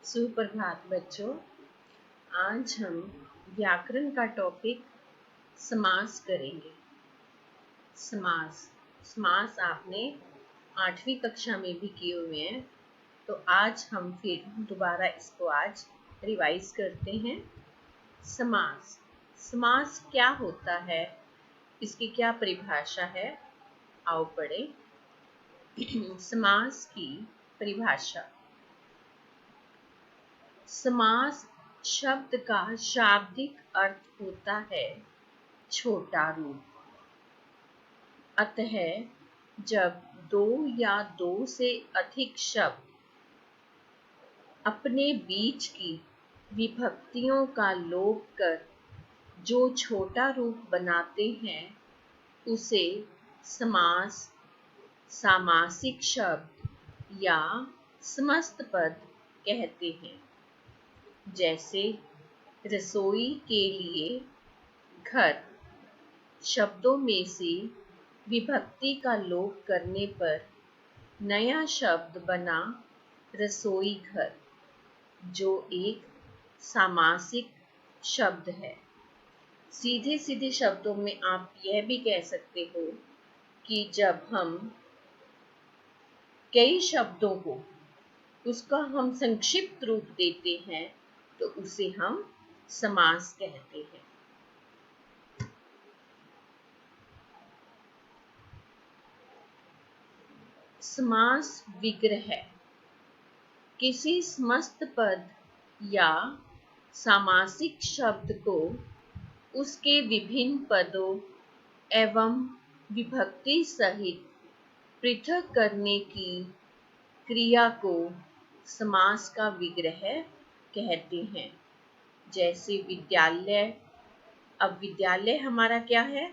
सुप्रभात बच्चों। आज हम व्याकरण का टॉपिक समास करेंगे। समास आपने 8वीं कक्षा में भी किए हुए हैं, तो आज हम फिर दोबारा इसको आज रिवाइज करते हैं। समास क्या होता है, इसकी क्या परिभाषा है, आओ पढ़ें। समास की परिभाषा। समास शब्द का शाब्दिक अर्थ होता है छोटा रूप। अतः जब दो या दो से अधिक शब्द अपने बीच की विभक्तियों का लोप कर जो छोटा रूप बनाते हैं, उसे समास, सामासिक शब्द या समस्त पद कहते हैं। जैसे रसोई के लिए घर शब्दों में से विभक्ति का लोप करने पर नया शब्द बना रसोई घर, जो एक सामासिक शब्द है। सीधे सीधे शब्दों में आप यह भी कह सकते हो कि जब हम कई शब्दों को उसका हम संक्षिप्त रूप देते हैं तो उसे हम समास कहते हैं। समास विग्रह किसी समस्त पद या सामासिक शब्द को उसके विभिन्न पदों एवं विभक्ति सहित पृथक करने की क्रिया को समास का विग्रह कहते हैं। जैसे विद्यालय, अब विद्यालय हमारा क्या है?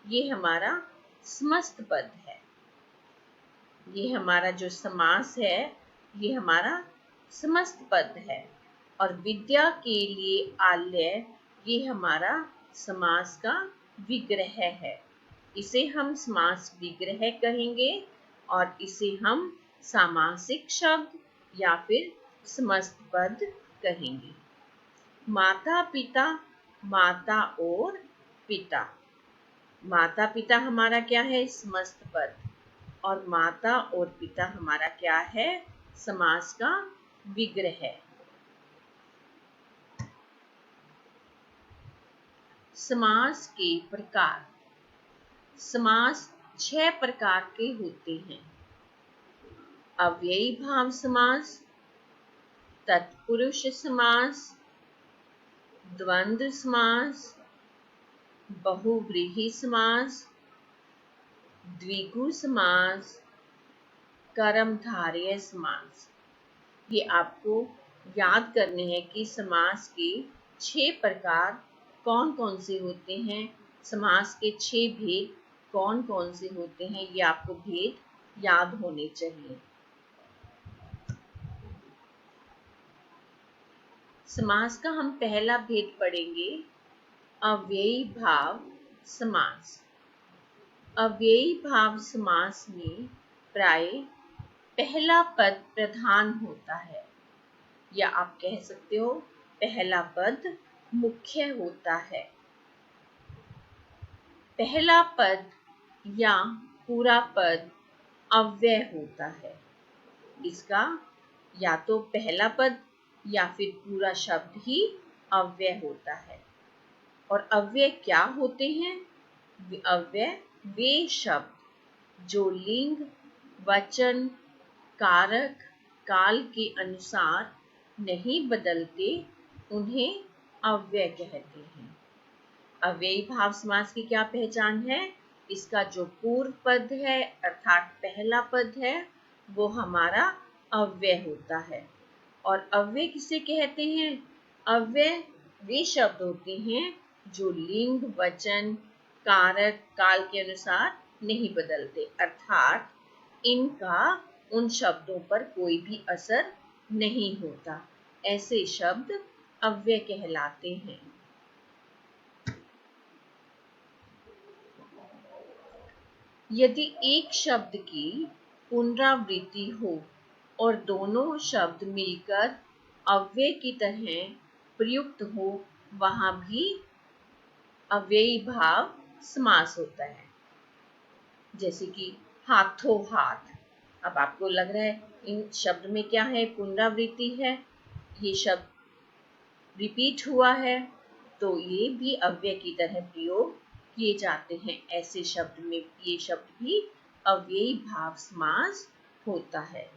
ये हमारा समस्त पद है। ये हमारा जो समास है, ये हमारा समस्त पद है। और विद्या के लिए आलय, ये हमारा समास का विग्रह है। इसे हम समास विग्रह कहेंगे और इसे हम सामासिक शब्द या फिर समस्त पद कहेंगे। माता पिता, माता और पिता। माता पिता हमारा क्या है? समस्त पद। और माता और पिता हमारा क्या है? समास का विग्रह। समास के प्रकार। समास 6 प्रकार के होते हैं। अव्ययी भाव समास, तत्पुरुष समास, द्वंद्व समास, बहुव्रीहि समास, द्विगु समास, कर्मधारय समास। ये आपको याद करने हैं कि समास के 6 प्रकार कौन कौन से होते हैं, समास के 6 भेद कौन कौन से होते हैं, ये आपको भेद याद होने चाहिए। समास का हम पहला भेद पढ़ेंगे, अव्ययी भाव समास। अव्ययी भाव समास में प्राय पहला पद प्रधान होता है, या आप कह सकते हो पहला पद मुख्य होता है। पहला पद या पूरा पद अव्यय होता है। इसका या तो पहला पद या फिर पूरा शब्द ही अव्यय होता है। और अव्यय क्या होते हैं? अव्यय वे शब्द जो लिंग, वचन, कारक, काल के अनुसार नहीं बदलते, उन्हें अव्यय कहते हैं। अव्ययी भाव समास की क्या पहचान है? इसका जो पूर्व पद है अर्थात पहला पद है, वो हमारा अव्यय होता है। और अव्यय किसे कहते हैं? अव्यय वे शब्द होते हैं जो लिंग, वचन, कारक, काल के अनुसार नहीं बदलते, अर्थात इनका उन शब्दों पर कोई भी असर नहीं होता। ऐसे शब्द अव्यय कहलाते हैं। यदि एक शब्द की पुनरावृत्ति हो और दोनों शब्द मिलकर अव्यय की तरह प्रयुक्त हो वहां भी अव्ययी भाव समास होता है। जैसे कि हाथों हाथ। अब आपको लग रहा है इन शब्द में क्या है, पुनरावृत्ति है, ये शब्द रिपीट हुआ है, तो ये भी अव्यय की तरह प्रयोग किए जाते हैं। ऐसे शब्द में ये शब्द भी अव्ययी भाव समास होता है।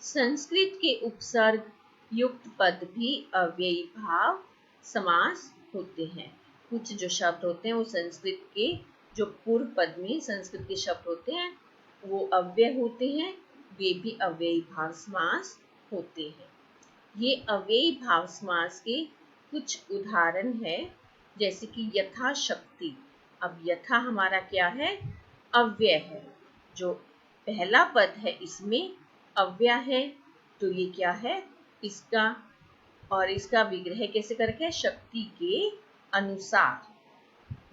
संस्कृत के उपसर्ग युक्त पद भी अव्ययी भाव समास होते हैं। कुछ जो शब्द होते हैं वो संस्कृत के जो पूर्व पद में संस्कृत के शब्द होते हैं वो अव्यय होते हैं, वे भी अव्ययी भाव समास होते हैं। ये अव्ययी भाव समास के कुछ उदाहरण है, जैसे कि यथाशक्ति। अब यथा हमारा क्या है, अव्यय है। जो पहला पद है इसमें अव्यय है, तो ये क्या है, इसका और इसका विग्रह कैसे करके, शक्ति के अनुसार।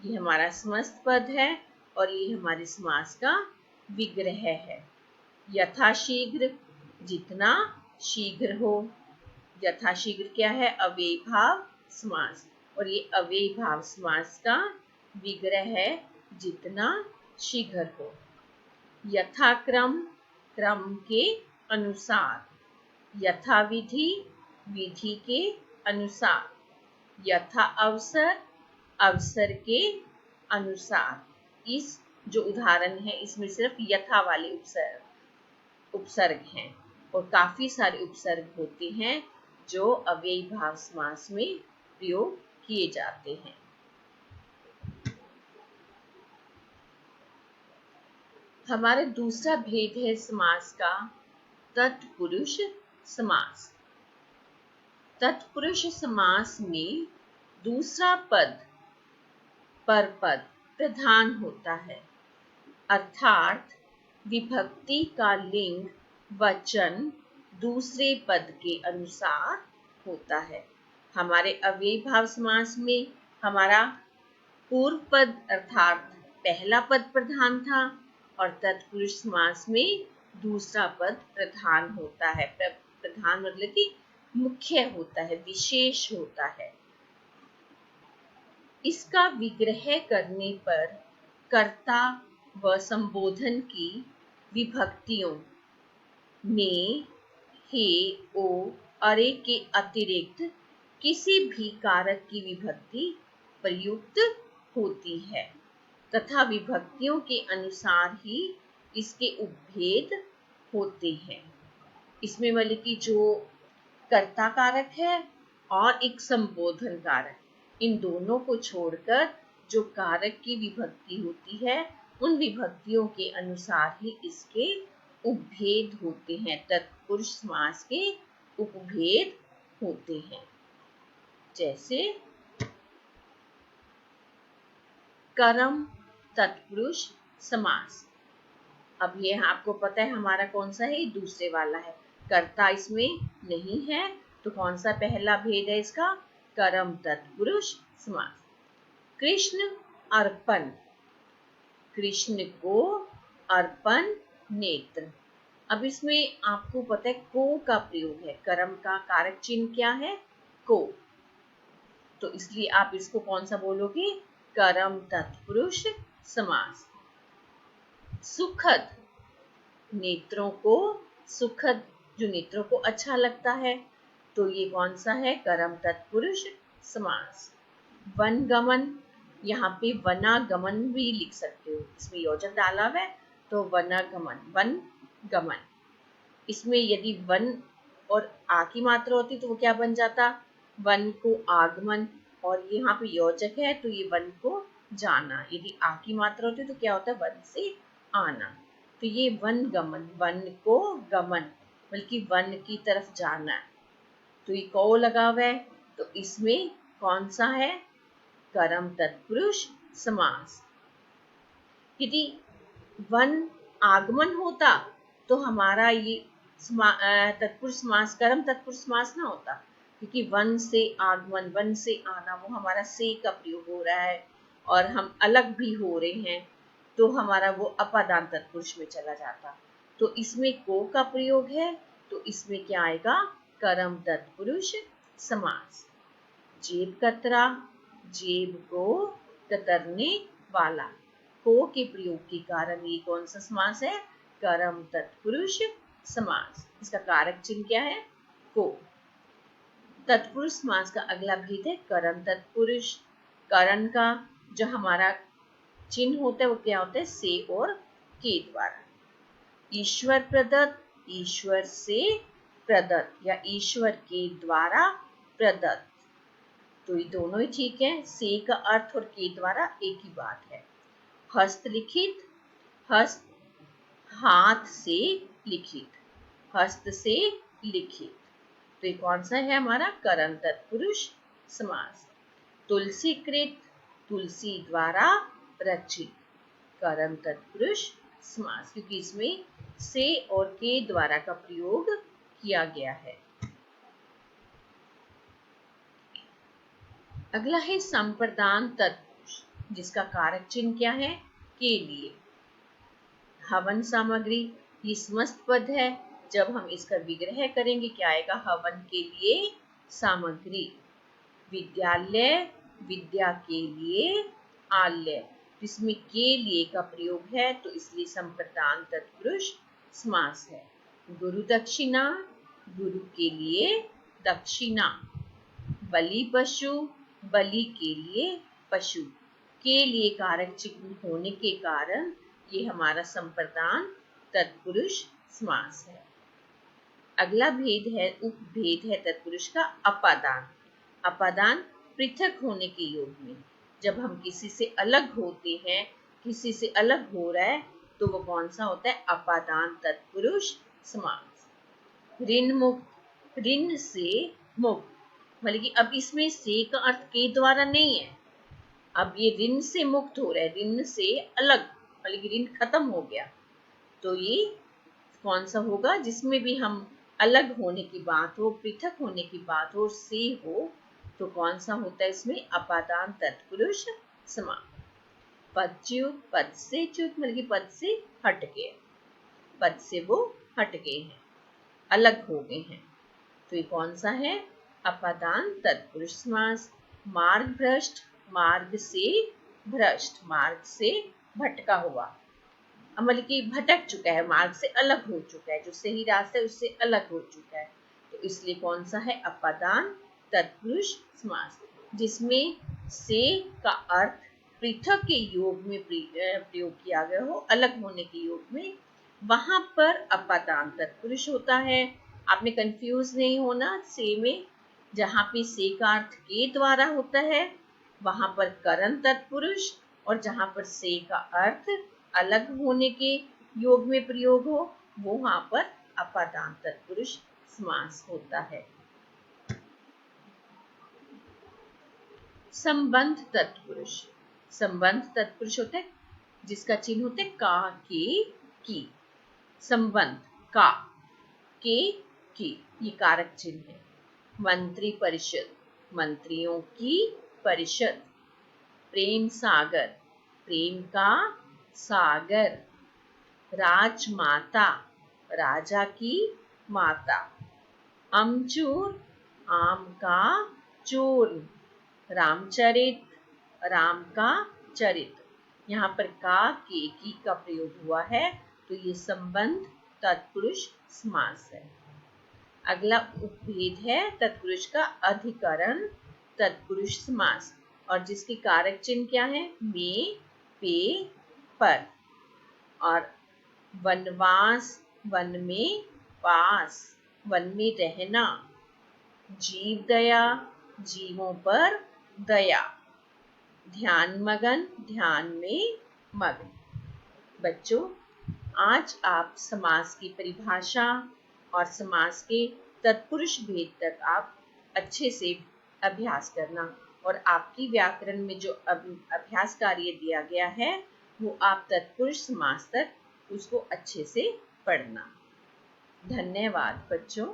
ये हमारा समस्त पद है और ये हमारे समास का विग्रह है। यथाशीघ्र, जितना शीघ्र हो। यथाशीघ्र क्या है, अव्ययी भाव समास, और ये अव्ययी भाव समास का विग्रह है, जितना शीघ्र हो। यथाक्रम, क्रम के अनुसार। यथाविधि, विधि के अनुसार। यथा अवसर, अवसर के अनुसार। इस जो उदाहरण है इसमें सिर्फ यथा वाले उपसर्ग हैं, और काफी सारे उपसर्ग होते हैं जो अव्ययी भाव समास में प्रयोग किए जाते हैं। हमारा दूसरा भेद है समास का तत्पुरुष समास। तत्पुरुष समास में दूसरा पद परपद प्रधान होता है, अर्थात विभक्ति का लिंग वचन दूसरे पद के अनुसार होता है। हमारे अव्ययी भाव समास में हमारा पूर्व पद अर्थात पहला पद प्रधान था, और तत्पुरुष समास में दूसरा पद प्रधान होता है। प्रधान मतलब कि मुख्य होता है, विशेष होता है। इसका विग्रह करने पर कर्ता व संबोधन की विभक्तियों ने, हे, ओ, अरे के अतिरिक्त किसी भी कारक की विभक्ति प्रयुक्त होती है तथा विभक्तियों के अनुसार ही इसके उपभेद होते हैं। इसमें मतलब कि जो कर्ता कारक है और एक संबोधन कारक, इन दोनों को छोड़कर जो कारक की विभक्ति होती है उन विभक्तियों के अनुसार ही इसके उपभेद होते हैं। तत्पुरुष समास के उपभेद होते हैं। जैसे कर्म तत्पुरुष समास। अब ये आपको पता है हमारा कौन सा है, दूसरे वाला है, कर्ता इसमें नहीं है, तो कौन सा पहला भेद है इसका, कर्म तत्पुरुष समास। कृष्ण अर्पण, कृष्ण को अर्पण नेत्र। अब इसमें आपको पता है को का प्रयोग है, कर्म का कारक चिन्ह क्या है, को, तो इसलिए आप इसको कौन सा बोलोगे, कर्म तत्पुरुष समास। सुखद, नेत्रों को सुखद, जो नेत्रों को अच्छा लगता है, तो ये कौन सा है, कर्म तत्पुरुष समास। वनगमन, यहाँ पे वनागमन भी लिख सकते हो, इसमें योजक डाला हुआ है तो वनागमन, वनगमन। इसमें यदि वन और आ की मात्रा होती तो वो क्या बन जाता, वन को आगमन, और यहाँ पे योजक है तो ये वन को जाना। यदि आ की मात्रा होती तो क्या होता है, वन से आना। तो ये वन गमन, वन को गमन बल्कि वन की तरफ जाना है, तो ये को लगा हुआ है, तो इसमें कौन सा है, कर्म तत्पुरुष समास। यदि वन आगमन होता तो हमारा ये तत्पुरुष समास कर्म तत्पुरुष समास ना होता, क्योंकि वन से आगमन, वन से आना, वो हमारा से का प्रयोग हो रहा है और हम अलग भी हो रहे हैं, तो हमारा वो अपादान तत्पुरुष में चला जाता। तो इसमें को का प्रयोग है, तो इसमें क्या आएगा, कर्म तत्पुरुष समास। जेब कतरा, जेब को कतरने वाला, को के प्रयोग के कारण ये कौन सा समास है? कर्म तत्पुरुष समास। इसका कारक चिन्ह क्या है? को। तत्पुरुष समास का अगला भेद है करण तत्पुरुष। करण का जो हमारा चिन्ह होता है वो क्या होता है? से और के द्वारा। ईश्वर प्रदत्त, ईश्वर से प्रदत्त या ईश्वर के द्वारा प्रदत्त, तो ये दोनों ही ठीक है। से का अर्थ और के द्वारा एक ही बात है। हस्तलिखित, हस्त हाथ से लिखित, हस्त से लिखित, तो ये कौन सा है हमारा? करण तत्पुरुष समास। तुलसीकृत, तुलसी द्वारा रचित, करण तत्पुरुष समास, क्योंकि इसमें से और के द्वारा का प्रयोग किया गया है। अगला है संप्रदान तत्पुरुष, जिसका कारक चिन्ह क्या है? के लिए। हवन सामग्री, ये समस्त पद है। जब हम इसका विग्रह करेंगे क्या आएगा? हवन के लिए सामग्री। विद्यालय, विद्या के लिए आलय, इसमें के लिए का प्रयोग है तो इसलिए संप्रदान तत्पुरुष समास है। गुरु दक्षिणा, गुरु के लिए दक्षिणा। बलि पशु, बलि के लिए पशु, के लिए कारक चिन्ह होने के कारण ये हमारा संप्रदान तत्पुरुष समास है। अगला भेद है, उपभेद है तत्पुरुष का अपादान। अपादान पृथक होने के योग में, जब हम किसी से अलग होते हैं, किसी से अलग हो रहा है तो वो कौन सा होता है? अपादान तत्पुरुष समास। ऋण मुक्त, ऋण से मुक्त, मतलब कि अब इसमें से का अर्थ के द्वारा नहीं है, अब ये ऋण से मुक्त हो रहा है, ऋण से अलग, मतलब कि ऋण खत्म हो गया, तो ये कौन सा होगा? जिसमें भी हम अलग होने की बात हो, पृथक होने की बात हो, से हो, तो कौन सा होता है इसमें? अपादान तत्पुरुष समास। पदच्युत, पद से च्युत, मतलब कि पद से हट गए, पद से वो हट गए हैं, अलग हो गए हैं, तो ये कौन सा है? अपादान तत्पुरुष समास। मार्ग भ्रष्ट, मार्ग से भ्रष्ट, मार्ग से भटका हुआ, मतलब कि भटक चुका है, मार्ग से अलग हो चुका है, जो सही रास्ता है उससे अलग हो चुका है, तो इसलिए कौन सा है? अपादान तत्पुरुष समास। जिसमें से का अर्थ पृथक के योग में प्रयोग किया गया हो, अलग होने के योग में, वहां पर अपादान तत्पुरुष होता है। आपने कंफ्यूज नहीं होना। से में जहां पे से का अर्थ के द्वारा होता है वहां पर करण तत्पुरुष, और जहां पर से का अर्थ अलग होने के योग में प्रयोग हो वो वहां पर अपादान तत्पुरुष समास होता है। संबंध तत्पुरुष, संबंध तत्पुरुष होता है जिसका चिन्ह होता है का, के, की। संबंध का, के, की, ये कारक चिन्ह है। मंत्री परिषद, मंत्रियों की परिषद। प्रेम सागर, प्रेम का सागर। राजमाता, राजा की माता। अमचूर, आम का चूर्ण। रामचरित, राम का चरित। यहाँ पर का, के, की का प्रयोग हुआ है तो ये संबंध तत्पुरुष समास है। अगला उपभेद है तत्पुरुष का अधिकरण तत्पुरुष समास, और जिसके कारक चिन्ह क्या है? में, पे, पर। और वनवास, वन में वास, वन में रहना। जीव दया, जीवों पर दया। ध्यान मगन, ध्यान में मग्न। बच्चों, आज आप समास की परिभाषा और समास के तत्पुरुष भेद तक आप अच्छे से अभ्यास करना, और आपकी व्याकरण में जो अभ्यास कार्य दिया गया है वो आप तत्पुरुष समास तक उसको अच्छे से पढ़ना। धन्यवाद बच्चों।